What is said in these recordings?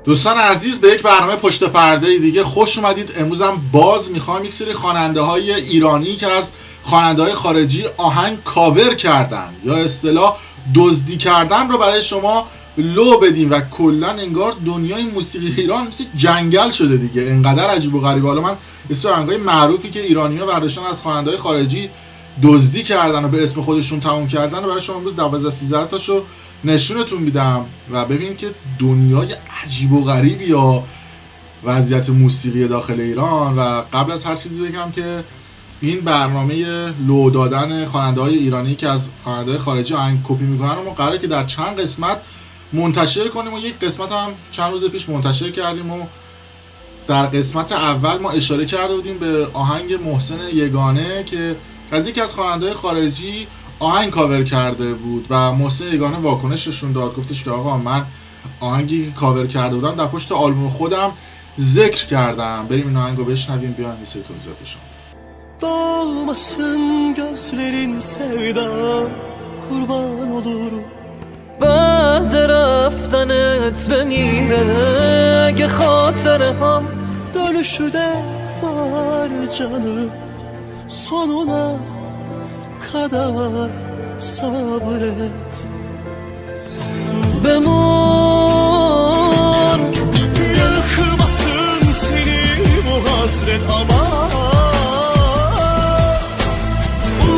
دوستان عزیز به یک برنامه پشت پرده دیگه خوش اومدید. امروز هم باز میخوام یک سری خواننده های ایرانی که از خواننده های خارجی آهنگ کاور کردن یا اصطلاح دزدی کردن رو برای شما لو بدیم و کلا انگار دنیای موسیقی ایران مثل جنگل شده دیگه، انقدر عجیب و غریبه. حالا من اسم آهنگای معروفی که ایرانی‌ها برداشتن از خواننده های خارجی دزدی کردن و به اسم خودشون تموم کردن و برای شما امروز 12 13 تاشو نشونتون میدم و ببینید که دنیای عجیب و غریبی یا وضعیت موسیقی داخل ایران. و قبل از هر چیزی بگم که این برنامه لو دادن خواننده های ایرانی که از خواننده های خارجی آهنگ کپی میکنن ما قراره که در چند قسمت منتشر کنیم و یک قسمت هم چند روز پیش منتشر کردیم و در قسمت اول ما اشاره کرده بودیم به آهنگ محسن یگانه که از یکی از خواننده های خارجی آهنگ کاور کرده بود و محسن یگانه واکنششون داد، گفتش که آقا من آهنگی که کاور کرده بودم در پشت آلبوم خودم ذکر کردم. بریم این آهنگو بشنویم بیایم میسه توضیح بشم. Dolmasın gözlerin sevda kurban olurum بعد رفتنت بمیره اگه خاطره هم Dönüşü de var canım sonuna kadar sabret بمون Yıkmasın seni bu hasret ama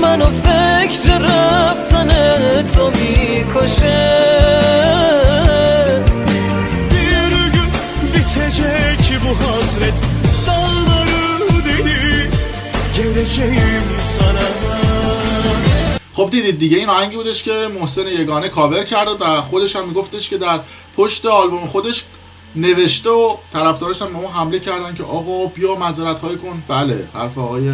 منو فکر رفتنت رو میکشه Bir gün bitecek bu hasret Dağları delip geleceğim sana خب دیدید دیگه، این آهنگی بودش که محسن یگانه کاور کرده و خودش هم میگفتش که در پشت آلبوم خودش نوشته و طرفدارش هم به ما حمله کردن که آقا بیا معذرت خواهی کن. بله، حرف آقای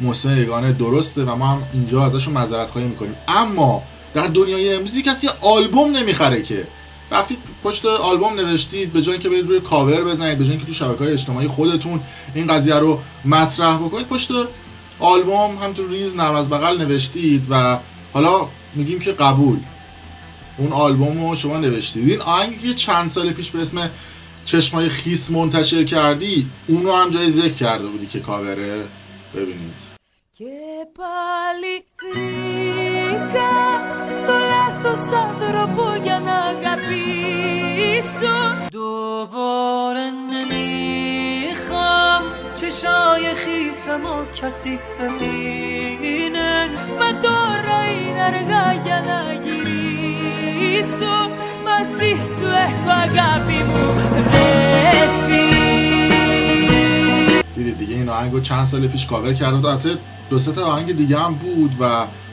محسن یگانه درسته و ما هم اینجا ازشون معذرت خواهی میکنیم. اما در دنیای امروزی کسی آلبوم نمیخره که رفتید پشت آلبوم نوشتید، به جای اینکه برید روی کاور بزنید، به جای اینکه تو شبکه‌های اجتماعی خودتون این قضیه رو مطرح بکنید، پشت آلبوم همینطور ریز نرم از بغل نوشتید و حالا میگیم که قبول، اون آلبوم رو شما نوشتید. این آهنگی که چند سال پیش به اسم چشمای خیس منتشر کردی اونو هم جای ذکر کرده بودی که کاوره. ببینید Και πάλι βρήκα το λάθος άνθρωπο για να αγαπήσω دوباره نمیخوام چشای خیسم و کسی ببینه Ma τώρα είναι αργά για να γυρίσω Μαζί σου έχω αγάπη μου βρεθεί دیدید دیگه، این آهنگو چند سال پیش کاور کرده بود. البته دو سه تا آهنگ دیگه هم بود و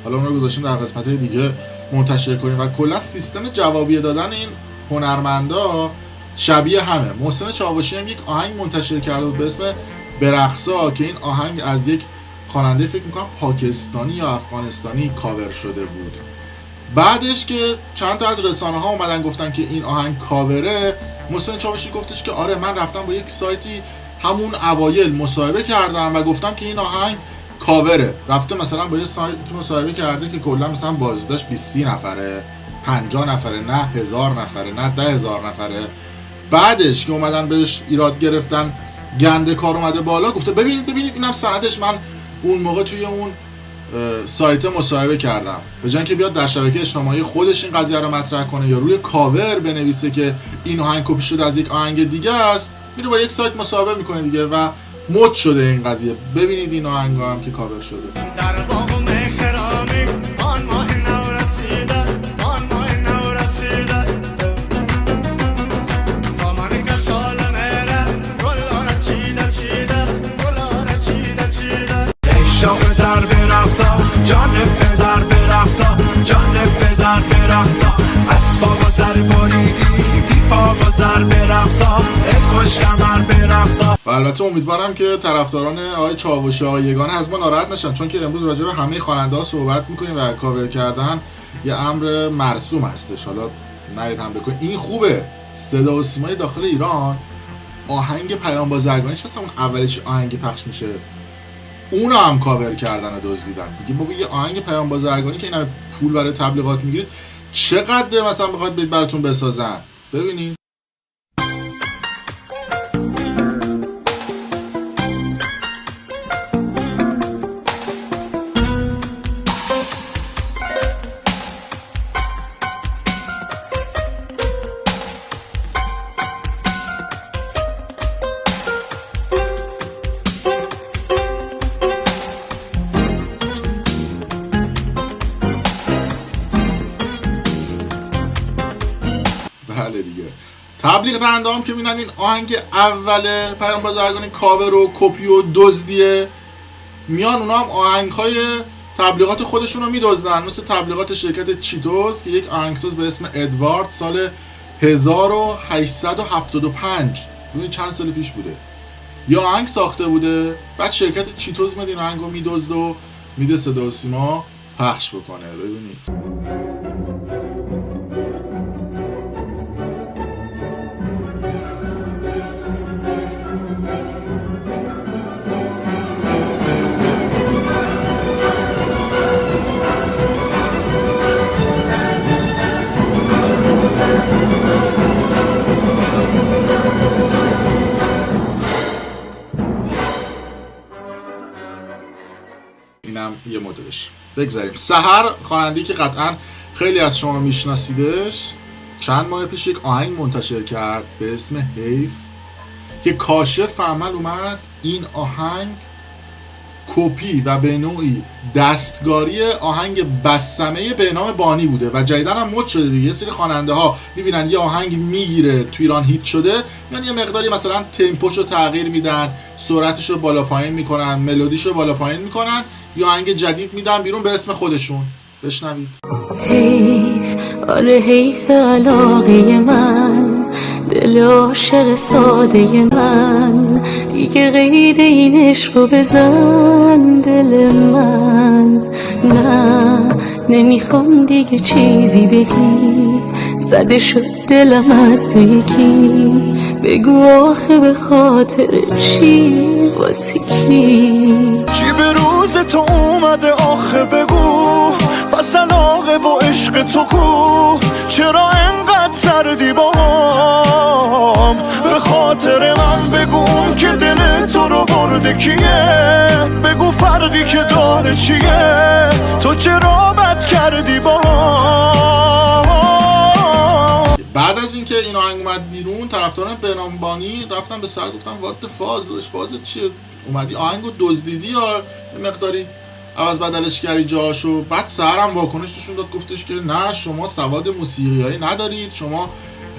حالا اون رو گذاشتیم در قسمت‌های دیگه منتشر کنیم و کلا سیستم جوابیه دادن این هنرمندا شبیه همه. محسن چاوشی هم یک آهنگ منتشر کرده بود به اسم برقصا که این آهنگ از یک خواننده فکر می‌کنم پاکستانی یا افغانستانی کاور شده بود. بعدش که چند تا از رسانه‌ها اومدن گفتن که این آهنگ کاوره، محسن چاوشی گفتش که آره من رفتم با یک سایتی همون اوایل مصاحبه کردم و گفتم که این آهنگ کاوره. رفته مثلا با یه سایت مصاحبه کرده که کلا مثلا بازدیدش 20 نفره، 50 نفره، نه 1000 نفره، نه 10000 نفره. بعدش که اومدن بهش ایراد گرفتن، گنده کار اومده بالا، گفته ببینید اینم سندش، من اون موقع توی اون سایت مصاحبه کردم. به جای اینکه بیاد در شبکه اجتماعی خودش این قضیه رو مطرح کنه یا روی کاور بنویسه که این آهنگ کپی شده از یک آهنگ دیگه است، میره با یک سایت مصاحبه میکنه دیگه و مد شده این قضیه. ببینید این آهنگ هم که کاور شده. در باغ مهرانی آن ماه نو رسیده آن ماه نو رسیده دامن کشال مهره گلاره چیده چیده گلاره چیده چیده شام در برقصا جان پدر برقصا جان پدر برقصا اسباب سر بریدی پا با سر برقصا خوش کمر برقصا. و البته امیدوارم که طرفداران آقای چاوشی آقای یگانه از ما ناراحت نشن، چون که امروز راجع به همه خواننده‌ها صحبت می‌کنیم و کاور کردن یه امر مرسوم هستش. حالا نرید هم بکنید. این خوبه صدا و سیمای داخل ایران آهنگ پیام بازرگانیش هست، اون اولش آهنگ پخش میشه اونو هم کاور کردن و دزدیدن دیگه. بابا یه آهنگ پیام بازرگانی که این همه پول برای تبلیغات میگیرید چقدر مثلا بخواد براتون بسازن. ببینید دیگه. تبلیغ دهنده هم که میدن این آهنگ اول پیام بازرگانی کاور و کپی و دزدیه، میان اونا هم آهنگ‌های تبلیغات خودشون رو میدزدن، مثل تبلیغات شرکت چیتوس که یک آهنگساز به اسم ادوارد سال 1875 ببین چند سال پیش بوده یا آهنگ ساخته بوده، بعد شرکت چیتوس میاد این آهنگ رو میدزد و میده صدا و سیما پخش بکنه. ببینید اینم یه مدلش. بگذاریم. سحر خواننده‌ای که قطعا خیلی از شما میشناسیدش، چند ماه پیش یک آهنگ منتشر کرد به اسم حیف که کاشف عمل اومد این آهنگ کپی و به نوعی دستکاری آهنگ بسمه به نام بانی بوده و جدیدن هم مد شده دیگه. یه سری خواننده ها میبینن یه آهنگ میگیره تو ایران هیت شده، یعنی یه مقداری مثلا تمپوشو تغییر میدن، سرعتشو بالا پایین میکنن، ملودیشو بالا پایین میکنن، یا آهنگ جدید میدن بیرون به اسم خودشون. بشنوید. حیف، آره حیف علاقه من، دل عاشق ساده من، دیگه قید این عشقو بزن دل من. نه نمیخوام دیگه چیزی بگی، زده شد دلم از تو یکی، بگو آخه به خاطر چی، واسه کی به روز تو اومده آخه بگو، پس علاقه با عشق تو کو، چرا انقدر سردی باهم، به خاطر من بگو که دل تو رو برده کیه، بگو فرقی که داره چیه، تو چرا بد کردی باهم. بعد از اینکه این آهنگ اومد بیرون، طرفداران بهنام بانی رفتن به سر گفتن وات فاز داداش، فاز چیه، اومدی آهنگو دزدیدی یا یه مقداری عوض بدلش کردی جاشو؟ بعد سهرم واکنش نشون داد، گفتش که نه شما سواد موسیقیایی ندارید، شما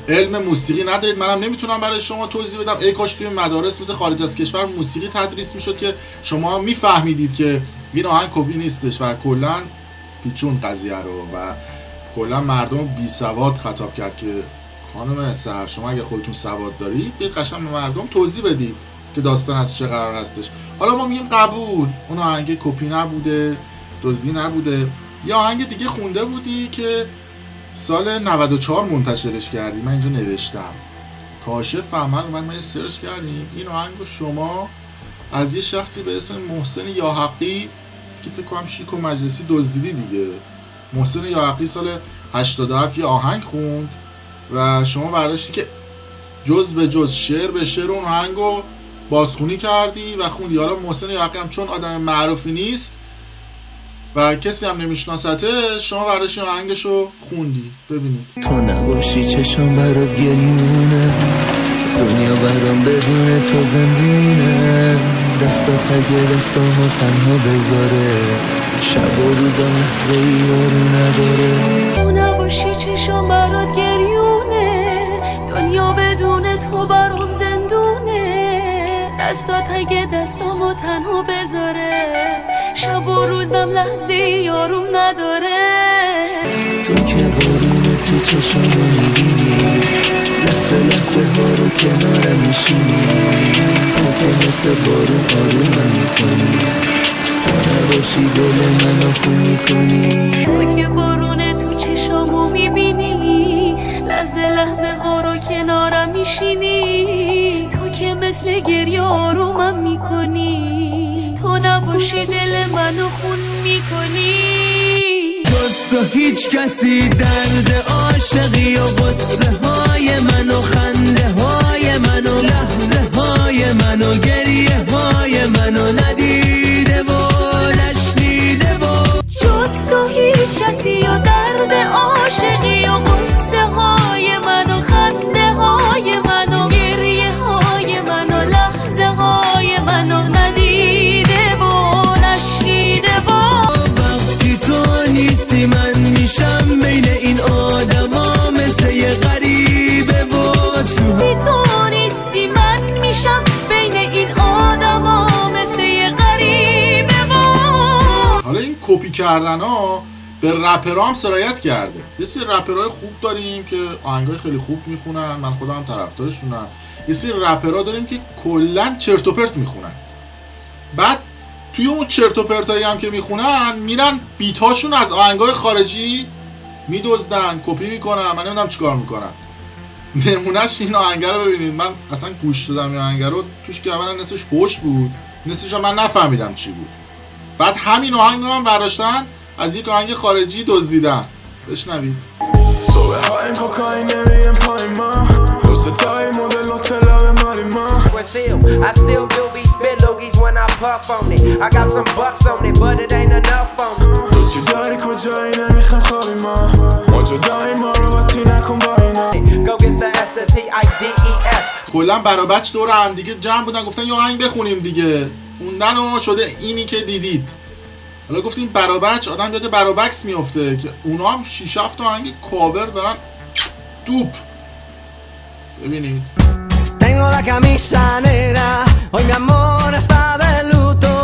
علم موسیقی ندارید، منم نمیتونم برای شما توضیح بدم، ای کاش توی مدارس مثل خارج از کشور موسیقی تدریس میشد که شما میفهمیدید که این آهنگ کپی نیستش و کلا پیچون قضیه رو و کلا مردم بی سواد خطاب کرد که خانم سحر شما اگه خودتون سواد دارید بیاید قشنگ به مردم توضیح بدید که داستان از چه قرار هستش. حالا ما میگیم قبول، اون آهنگ کپی نبوده، دزدی نبوده، یه آهنگ دیگه خونده بودی که سال 94 منتشرش کردی، من اینجا نوشتم کاشف عمل اومد، ما یه سرچ کردیم این آهنگ رو شما از یه شخصی به اسم محسن یاحقی که فکر کنم شیک و مجلسی دزدیدی دیگه. محسن یاحقی سال 87 یه آهنگ خوند و شما برداشتی که جز به جز شعر به شعر اون آهنگ رو بازخونی کردی و خوندی. حالا محسن یاحقی هم چون آدم معروفی نیست و کسی هم نمیشناسته، شما برداشتی آهنگش رو خوندی. ببینید. تو نباشی چشم برات گریونه، دنیا برام بدون تو زندونه، دستا تگه دستامو تنها بذاره، شب و روزم لحظه ای یارو نداره. تو نباشی چشم برات گریونه، دنیا بدون تو برام زندونه، دستا تگه دستامو تنها بذاره، شب و روزم لحظه یارم نداره. تو که بارونه تو چشمو میبینی، لحظه لحظه ها رو کنارم میشینی، تو که مثل بارون آرومم میکنی، تو نباشی دل منو خون میکنی. تو که بارونه تو چشمو میبینی، لحظه لحظه ها رو کنارم میشینی، تو که مثل گریه آرومم میکنی، تو نباشی دل منو خون میکنی. جز تو هیچ کسی درد عاشقی و غصه های منو، خنده های منو، لحظه های منو، گریه های منو ندیده و نشنیده و جز تو هیچ کسی و درد عاشقی و غصه های منو، خنده های منو، گریه های منو، لحظه های منو ندیده و نشنیده و وقتی تو نیستی من میشم بین این آدم ها مثل یه غریب کردن ها به رپرها هم سرایت کرده. یه سری رپرهای خوب داریم که آهنگای خیلی خوب میخونن، من خودم هم طرفدارشونم. یه سری رپرها داریم که کلا چرت و پرت میخونن. بعد توی اون چرت و پرتایی هم که میخونن میرن بیتاشون از آهنگای خارجی میدزدن، کپی میکنن، من نمیدونم چیکار میکنن. نمونهش این آهنگ رو ببینید، من اصلا گوش دادم این آهنگ رو، توش که اولا نصفش فحش بود، نصفش من نفهمیدم چی بود. بعد همین آهنگ رو هم برداشتن از یک آهنگ خارجی دزدیدن. بشنوید. صبح ها این کوکاین نمیم پای ما دوست تایی مدل و طلب ماری ما I still do be spit loogies when I puff on it. I got some bucks on it, but it ain't enough on it. تو چی داری کجایی نمیخوام خوابی ما جدایی ما رو باتی نکن با اینا. Go get the STIDES. کلا برا بچ دور هم دیگه جمع بودن، گفتن یه آهنگ بخونیم دیگه. خوندن و شده اینی که دیدید. حالا گفتیم برا بچ، آدم یاد برا بکس میفته که اونا هم 6-7 تا آهنگ کاور دارن دوپ. ببینید. Tengo la camisa negra, hoy mi amor está de luto.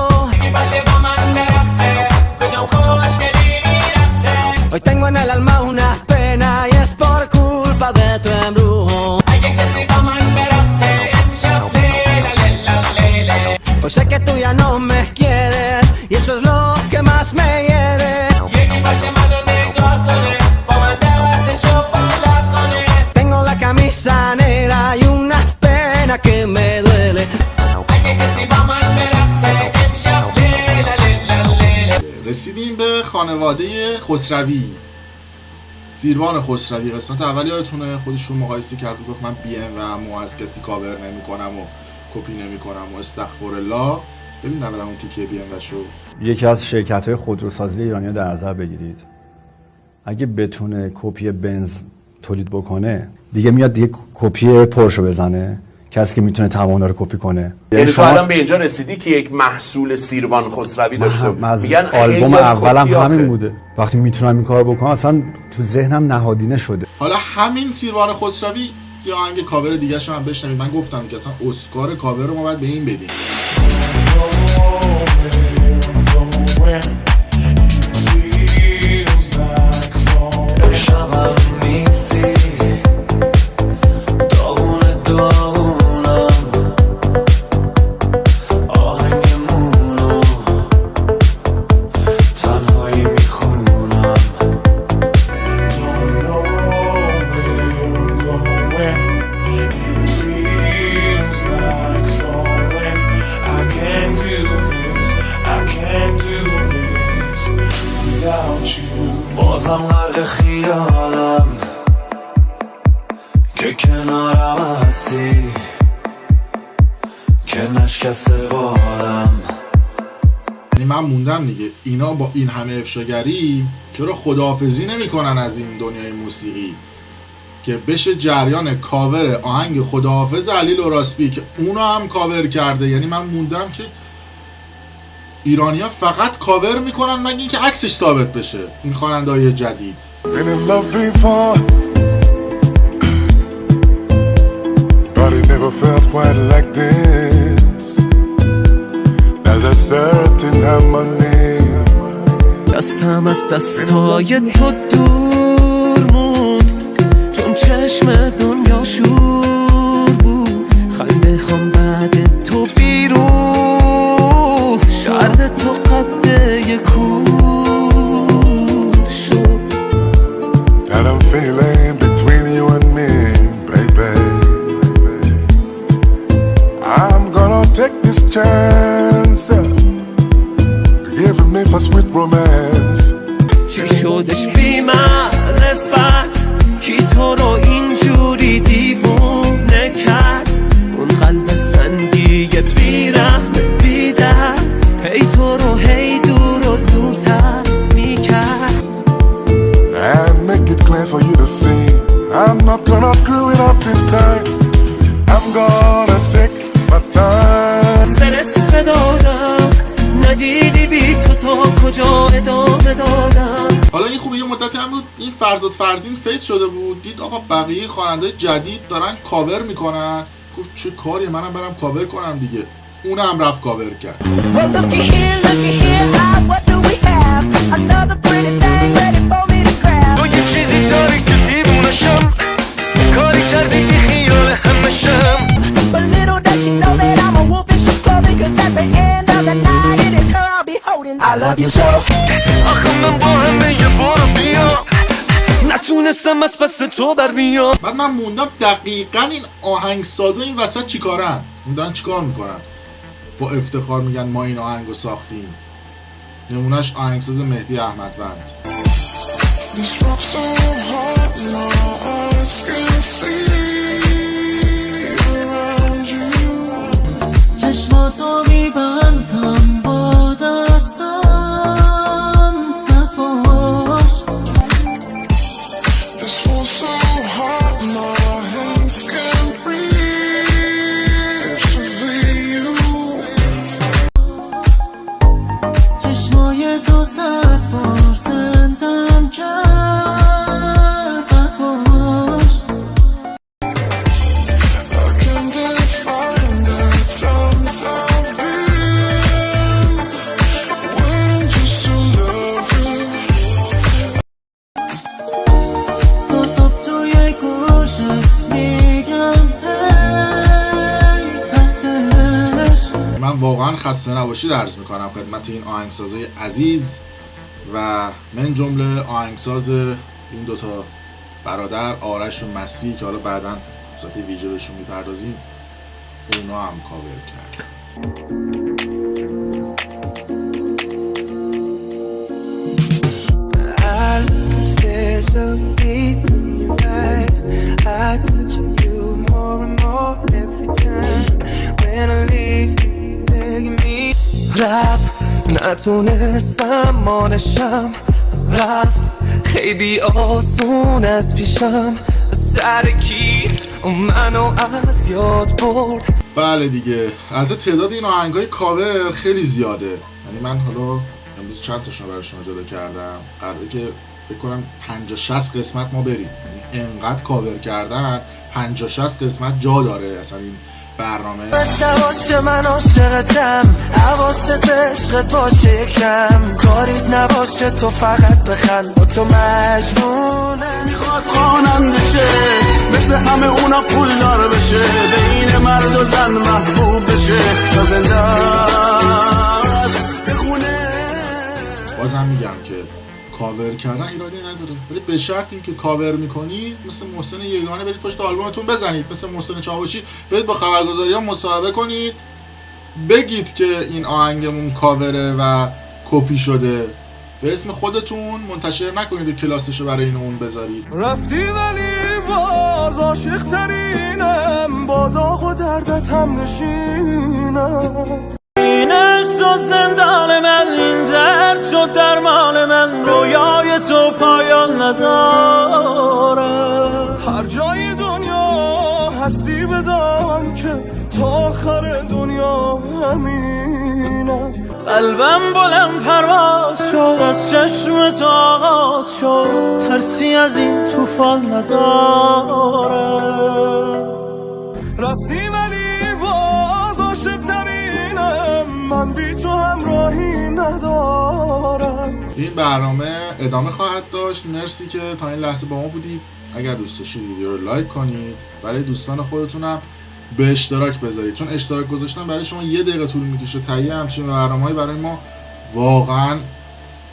Hoy tengo en el alma una pena y es por culpa de tu embrujo. Hoy sé que tú ya no me quieres y eso es lo que más me hiere. Tengo la camisa negra y una pena que me duele. رسیدیم به خانواده خسروی، سیروان خسروی. قسمت اول یادتونه خودشون مقایسه کرد، گفت من بی ام و از کسی کاور نمی‌کنم و کپی نمی‌کنم و استغفرالله. ببین نظرم اون تیکه بی ام شو. یکی از شرکت‌های خودروسازی ایرانی در نظر بگیرید، اگه بتونه کپی بنز تولید بکنه دیگه میاد دیگه کپی پورشو بزنه، کسی که میتونه تمام رو کپی کنه. یعنی تو الان به اینجا رسیدی که یک محصول سیروان خسروی داشته میگن آلبوم اولم همین بوده. وقتی میتونم این کار بکنم اصلا تو ذهنم نهادینه شده. حالا همین سیروان خسروی یه آهنگ کاور دیگه شو هم بشنوید. من گفتم که اصلا اسکار کاور رو ما باید به این بدیم. بازم غرق خیالم که کنارم هستی، که نشکسته بالم. من موندم دیگه، اینا با این همه افشاگری چرا خداحافظی نمی‌کنن از این دنیای موسیقی که بشه جریان کاور آهنگ خداحافظ علی لوراسپی که اونو هم کاور کرده. یعنی من موندم که ایرانی‌ها فقط کاور میکنن مگه اینکه عکسش ثابت بشه. این خواننده‌های جدید Been in love before, but it never felt quite like this. There's a certain harmony. دستم از دستای تو دور موند، چون چشم دنیا شور بود. خنده خام بعد تو بیرون، درد تو قده کور شد. That I'm feeling between you and me, baby. I'm gonna take this chance, giving me for sweet romance. چی شدش بی معرفت کی تو رو اینجوری دیوونه کرد؟ اون قلب سنگی بی رحم بی درد هی تو رو هی دور و دورتر میکرد. And make it clear for you to see, I'm not gonna screw it up this time. I'm gonna take my time. برس دادم ندیدی بی تو تا کجا ادامه دادم. حالا این خوبه یه مدتی هم بود این فرزاد فرزین فیت شده بود، دید آقا بقیه خواننده جدید دارن کاور میکنن، گفت چه کاریه منم برم کاور کنم دیگه. اونم رفت کاور کرد. Well, looky here, what do we have? have another pretty thing ready for me to grab. تو یه چیزی داری که دیوونشم، کاری کردی بی خیال همشم. But little does she know that I'm a wolf in sheep's clothing, 'cause at the end of the night it is her I'll be holding. I love you so. آخه من با همه یه برو بیا نتونستم از پس تو بر بیام. بعد من موندم دقیقا این آهنگسازه این وسط چیکارن، این دارن چیکار میکنن؟ با افتخار میگن ما این آهنگو ساختیم. نمونهش آهنگساز مهدی احمدوند. چشماتو میبندم با دستم دست باش چشمای تو صد بار زندم کرد بد باش تا صبح توی گوشت میگم هی هستش. من واقعا خسته نباشید عرض میکنم خدمت این آهنگسازای عزیز و من جمله آهنگساز این دوتا برادر آرش و مسی که حالا بعدا صورت ویژه بهشون میپردازیم، اونا هم کاور کرد. I stare so deep in your eyes. I touch you more and more every time. When I leave you begging me. رفت نتونستم مانشم، رفت خیلی آسون از پیشم، سر کی منو از یاد برد. بله دیگه، البته تعداد این آهنگای کاور خیلی زیاده. یعنی من حالا امروز چند تاشون رو برای شما جدا کردم، قراره که فکر کنم 50-60 قسمت ما بریم. یعنی انقدر کاور کردن 50-60 قسمت جا داره اصلا این برنامه. نباشه من عاشقتم، حواست عشقت باشه کم، کاریت نباشه تو فقط بخند، با تو مجنونم. میخواد خواننده شه مثل همه اونا پول دار بشه، بین مرد و زن محبوب بشه تا زنده‌اش بخونه. بازم میگم که کاور کردن ایرادی نداره، ولی به شرط این که کاور میکنی مثل محسن یگانه برید پشت آلبومتون بزنید، مثل محسن چاوشی برید با خبرگزاری‌ها مصاحبه کنید، بگید که این آهنگمون کاوره و کپی شده، به اسم خودتون منتشر نکنید و کلاسشو برای این اون بذارید. رفتی ولی باز عاشق ترینم، با داغ و دردت هم نشینم. اینه شد زندان من، این درد شد درمان من، رویای تو پایان نداره. هر جای دنیا هستی بدان که تا آخر دنیا همینم. قلبم بلند پرواز شد، از چشم تو آغاز شد، ترسی از این طوفان نداره. رفتی ولی باز عاشق ترینم، من بی تو همراهی ندارم. این برنامه ادامه خواهد داشت. مرسی که تا این لحظه با ما بودید. اگر دوست داشتید ویدیو رو لایک کنید، برای دوستان خودتونم به اشتراک بذارید، چون اشتراک گذاشتن برای شما 1 دقیقه طول میکشه. تهیه همچین برنامه‌ای برای ما واقعا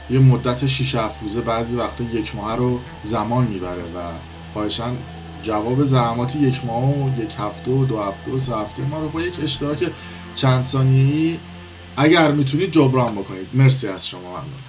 یه مدت 6-7 روزه، بعضی وقتا 1 ماه رو زمان میبره و خواهشاً جواب زحمات 1 ماه و 1 هفته و 2 هفته و 3 هفته ما رو با یک اشتراک چند ثانیه‌ای اگر میتونید جبران بکنید. مرسی از شما، ممنون.